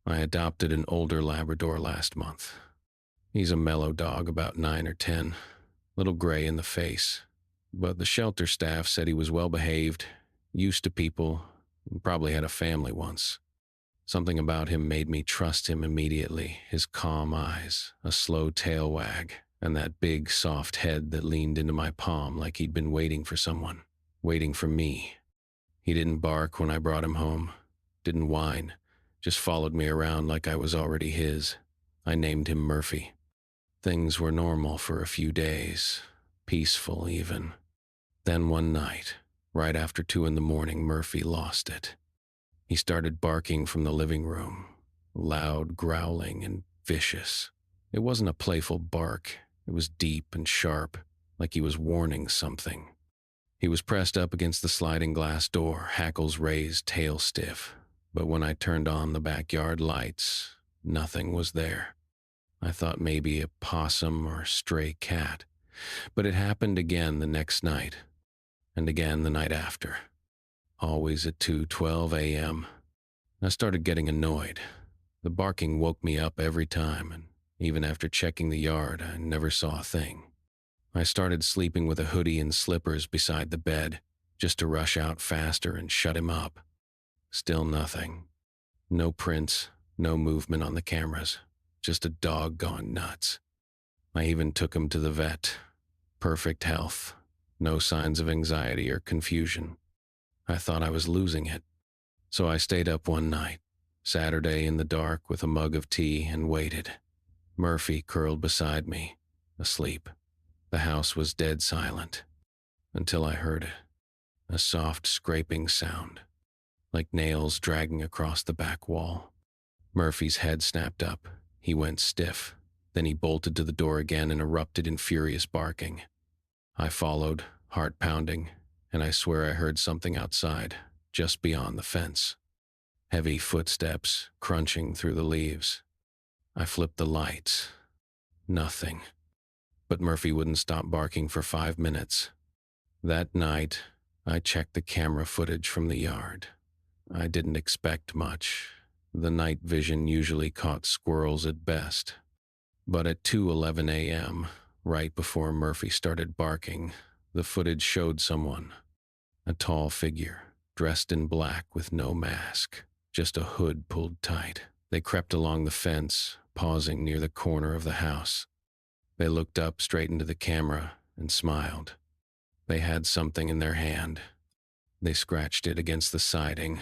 I adopted an older Labrador last month. He's a mellow dog, about 9 or 10, little gray in the face. But the shelter staff said he was well behaved, used to people, and probably had a family once. Something about him made me trust him immediately. His calm eyes, a slow tail wag, and that big, soft head that leaned into my palm like he'd been waiting for someone, waiting for me. He didn't bark when I brought him home, didn't whine, just followed me around like I was already his. I named him Murphy. Things were normal for a few days, peaceful even. Then one night, right after 2 in the morning, Murphy lost it. He started barking from the living room, loud, growling, and vicious. It wasn't a playful bark. It was deep and sharp, like he was warning something. He was pressed up against the sliding glass door, hackles raised, tail stiff. But when I turned on the backyard lights, nothing was there. I thought maybe a possum or stray cat. But it happened again the next night, and again the night after. Always at 2:12 a.m. I started getting annoyed. The barking woke me up every time, and even after checking the yard, I never saw a thing. I started sleeping with a hoodie and slippers beside the bed, just to rush out faster and shut him up. Still nothing. No prints, no movement on the cameras, just a dog gone nuts. I even took him to the vet. Perfect health, no signs of anxiety or confusion. I thought I was losing it. So I stayed up one night, Saturday in the dark with a mug of tea, and waited. Murphy curled beside me, asleep. The house was dead silent, until I heard it. A soft scraping sound, like nails dragging across the back wall. Murphy's head snapped up. He went stiff. Then he bolted to the door again and erupted in furious barking. I followed, heart pounding, and I swear I heard something outside, just beyond the fence. Heavy footsteps crunching through the leaves. I flipped the lights. Nothing. But Murphy wouldn't stop barking for 5 minutes. That night, I checked the camera footage from the yard. I didn't expect much. The night vision usually caught squirrels at best. But at 2:11 a.m., right before Murphy started barking, the footage showed someone. A tall figure, dressed in black with no mask, just a hood pulled tight. They crept along the fence, pausing near the corner of the house. They looked up straight into the camera and smiled. They had something in their hand. They scratched it against the siding.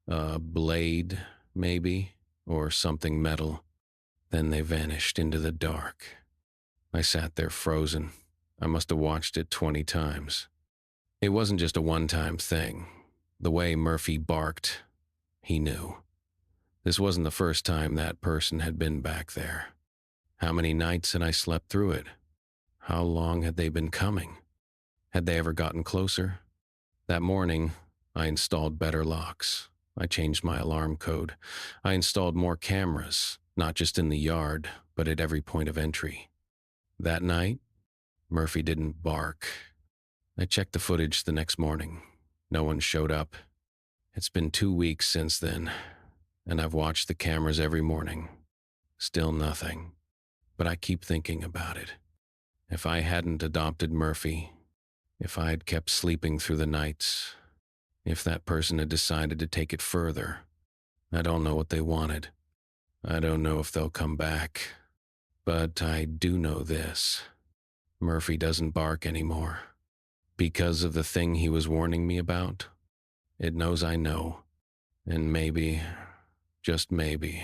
A blade, maybe, or something metal. Then they vanished into the dark. I sat there frozen. I must have watched it 20 times. It wasn't just a one-time thing. The way Murphy barked, he knew. This wasn't the first time that person had been back there. How many nights had I slept through it? How long had they been coming? Had they ever gotten closer? That morning, I installed better locks. I changed my alarm code. I installed more cameras, not just in the yard, but at every point of entry. That night, Murphy didn't bark. I checked the footage the next morning. No one showed up. It's been 2 weeks since then, and I've watched the cameras every morning. Still nothing. But I keep thinking about it. If I hadn't adopted Murphy, if I had kept sleeping through the nights, if that person had decided to take it further, I don't know what they wanted. I don't know if they'll come back. But I do know this. Murphy doesn't bark anymore. Because of the thing he was warning me about, it knows I know. And maybe, just maybe,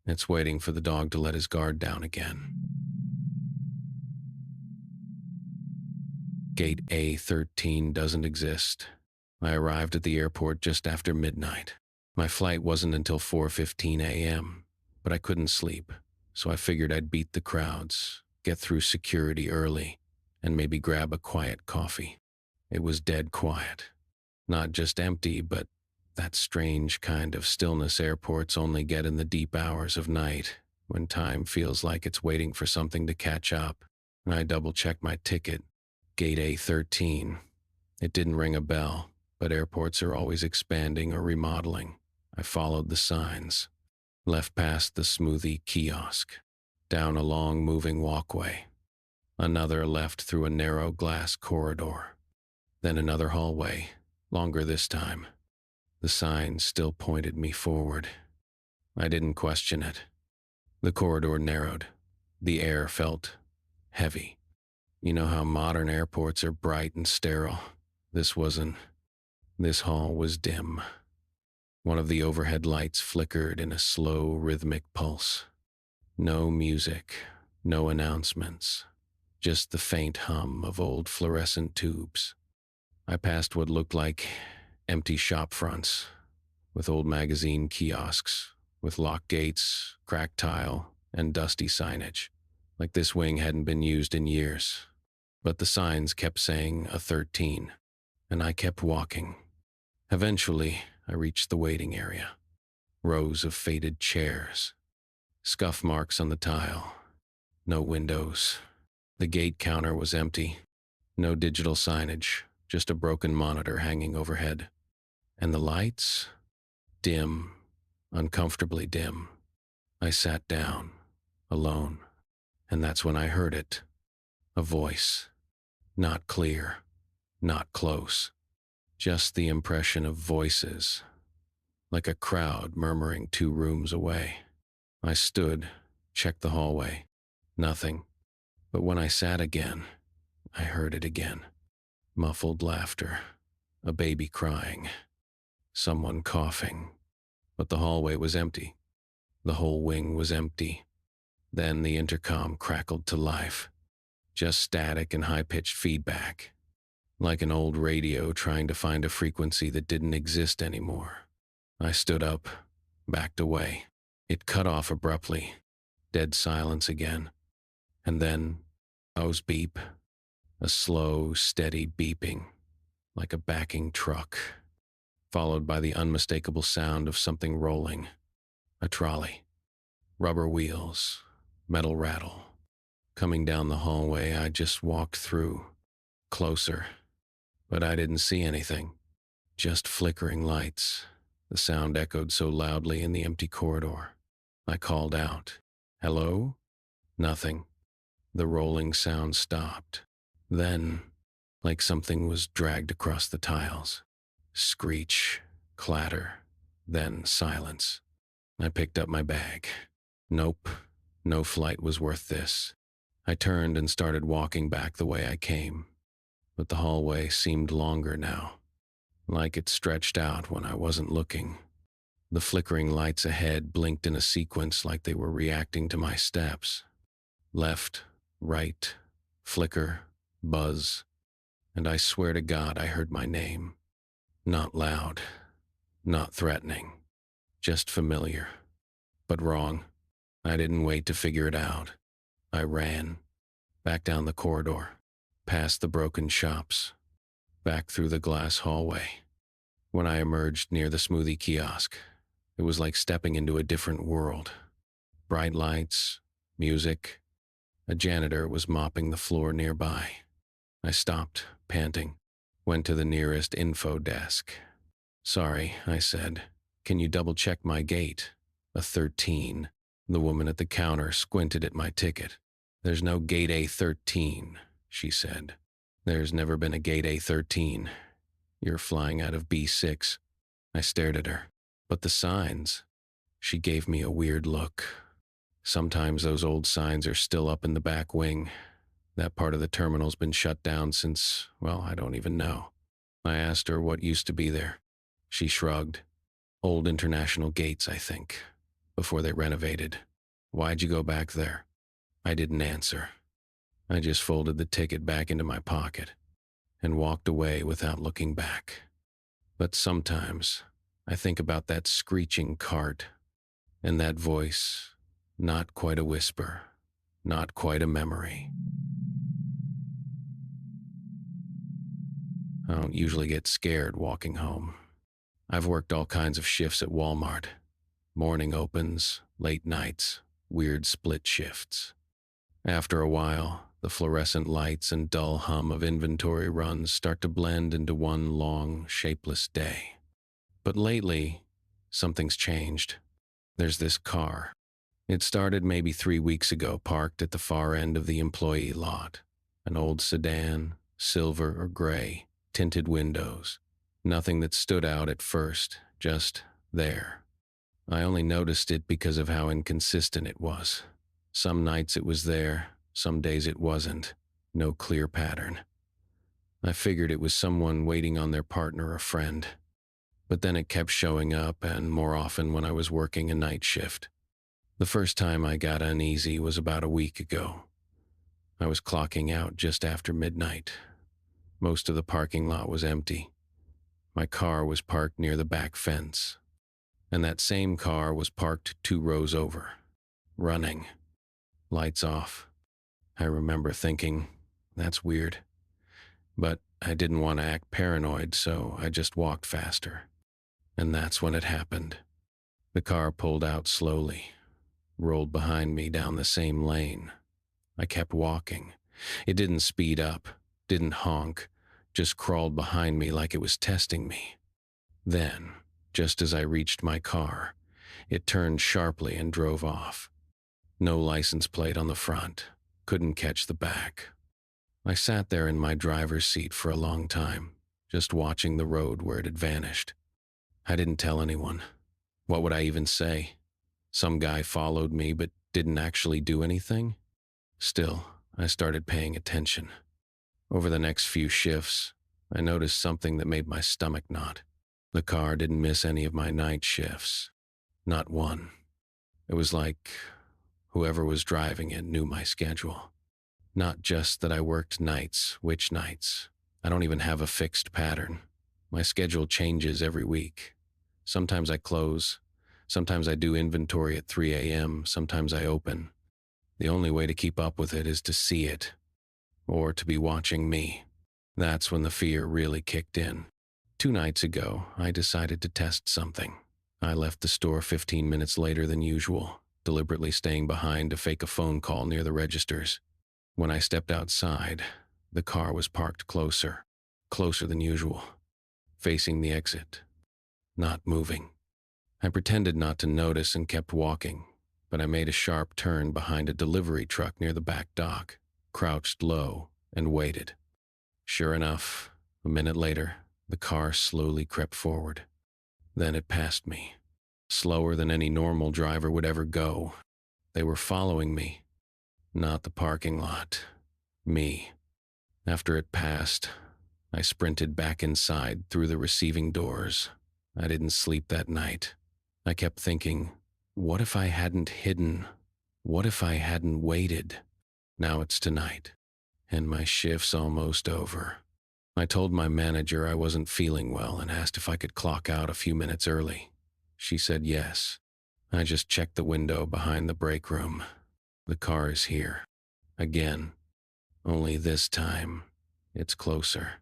it's waiting for the dog to let his guard down again. Gate A13 doesn't exist. I arrived at the airport just after midnight. My flight wasn't until 4:15 a.m., but I couldn't sleep, so I figured I'd beat the crowds, get through security early, and maybe grab a quiet coffee. It was dead quiet. Not just empty, but that strange kind of stillness airports only get in the deep hours of night, when time feels like it's waiting for something to catch up. I double-checked my ticket. Gate A13. It didn't ring a bell, but airports are always expanding or remodeling. I followed the signs. left past the smoothie kiosk, down a long moving walkway. Another left through a narrow glass corridor. Then another hallway, longer this time. The sign still pointed me forward. I didn't question it. The corridor narrowed. The air felt heavy. You know how modern airports are bright and sterile? This wasn't. This hall was dim. One of the overhead lights flickered in a slow, rhythmic pulse. No music, no announcements, just the faint hum of old fluorescent tubes. I passed what looked like empty shop fronts, with old magazine kiosks, with locked gates, cracked tile, and dusty signage, like this wing hadn't been used in years. But the signs kept saying a 13, and I kept walking. Eventually, I reached the waiting area. Rows of faded chairs, scuff marks on the tile, no windows. The gate counter was empty, no digital signage, just a broken monitor hanging overhead. And the lights? Dim, uncomfortably dim. I sat down, alone, and that's when I heard it. A voice. Not clear, not close. Just the impression of voices, like a crowd murmuring 2 rooms away. I stood, checked the hallway. Nothing. But when I sat again, I heard it again. Muffled laughter, a baby crying, someone coughing. But the hallway was empty. The whole wing was empty. Then the intercom crackled to life. Just static and high-pitched feedback, like an old radio trying to find a frequency that didn't exist anymore. I stood up, backed away. It cut off abruptly. Dead silence again. And then, hose beep. A slow, steady beeping, like a backing truck, followed by the unmistakable sound of something rolling. A trolley. Rubber wheels. Metal rattle. Coming down the hallway I just walked through. Closer. But I didn't see anything. Just flickering lights. The sound echoed so loudly in the empty corridor. I called out. Hello? Nothing. The rolling sound stopped. Then, like something was dragged across the tiles. Screech, clatter, then silence. I picked up my bag. Nope, no flight was worth this. I turned and started walking back the way I came. But the hallway seemed longer now, like it stretched out when I wasn't looking. The flickering lights ahead blinked in a sequence like they were reacting to my steps. Left, right, flicker, buzz, and I swear to God I heard my name. Not loud, not threatening, just familiar. But wrong. I didn't wait to figure it out. I ran, back down the corridor, past the broken shops, back through the glass hallway. When I emerged near the smoothie kiosk, it was like stepping into a different world. Bright lights, music. A janitor was mopping the floor nearby. I stopped, panting, went to the nearest info desk. Sorry, I said. Can you double-check my gate? A 13. The woman at the counter squinted at my ticket. There's no gate A13, she said. There's never been a gate A13. You're flying out of B6. I stared at her. But the signs. She gave me a weird look. Sometimes those old signs are still up in the back wing. That part of the terminal's been shut down since, well, I don't even know. I asked her what used to be there. She shrugged. Old international gates, I think, before they renovated. Why'd you go back there? I didn't answer. I just folded the ticket back into my pocket and walked away without looking back. But sometimes I think about that screeching cart and that voice, not quite a whisper, not quite a memory. I don't usually get scared walking home. I've worked all kinds of shifts at Walmart. Morning opens, late nights, weird split shifts. After a while, the fluorescent lights and dull hum of inventory runs start to blend into one long, shapeless day. But lately, something's changed. There's this car. It started maybe 3 weeks ago, parked at the far end of the employee lot. An old sedan, silver or gray, tinted windows. Nothing that stood out at first, just there. I only noticed it because of how inconsistent it was. Some nights it was there, some days it wasn't. No clear pattern. I figured it was someone waiting on their partner or friend. But then it kept showing up, and more often when I was working a night shift. The first time I got uneasy was about a week ago. I was clocking out just after midnight. Most of the parking lot was empty. My car was parked near the back fence, and that same car was parked 2 rows over, running, lights off. I remember thinking, that's weird. But I didn't want to act paranoid, so I just walked faster. And that's when it happened. The car pulled out slowly, rolled behind me down the same lane. I kept walking. It didn't speed up, didn't honk, just crawled behind me like it was testing me. Then, just as I reached my car, it turned sharply and drove off. No license plate on the front, couldn't catch the back. I sat there in my driver's seat for a long time, just watching the road where it had vanished. I didn't tell anyone. What would I even say? Some guy followed me but didn't actually do anything? Still, I started paying attention. Over the next few shifts, I noticed something that made my stomach knot. The car didn't miss any of my night shifts. Not one. It was like whoever was driving it knew my schedule. Not just that I worked nights, which nights. I don't even have a fixed pattern. My schedule changes every week. Sometimes I close. Sometimes I do inventory at 3 a.m. Sometimes I open. The only way to keep up with it is to see it, or to be watching me. That's when the fear really kicked in. 2 nights ago, I decided to test something. I left the store 15 minutes later than usual, deliberately staying behind to fake a phone call near the registers. When I stepped outside, the car was parked closer than usual, facing the exit, not moving. I pretended not to notice and kept walking, but I made a sharp turn behind a delivery truck near the back dock, crouched low, and waited. Sure enough, a minute later, the car slowly crept forward. Then it passed me, slower than any normal driver would ever go. They were following me, not the parking lot, me. After it passed, I sprinted back inside through the receiving doors. I didn't sleep that night. I kept thinking, what if I hadn't hidden? What if I hadn't waited? Now it's tonight, and my shift's almost over. I told my manager I wasn't feeling well and asked if I could clock out a few minutes early. She said yes. I just checked the window behind the break room. The car is here. Again. Only this time, it's closer.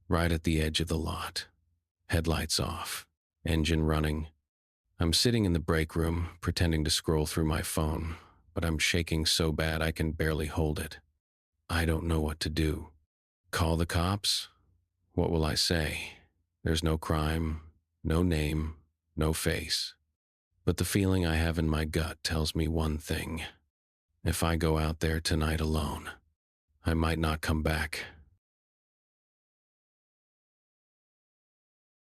Right at the edge of the lot. Headlights off. Engine running. I'm sitting in the break room, pretending to scroll through my phone, but I'm shaking so bad I can barely hold it. I don't know what to do. Call the cops? What will I say? There's no crime, no name, no face. But the feeling I have in my gut tells me one thing. If I go out there tonight alone, I might not come back.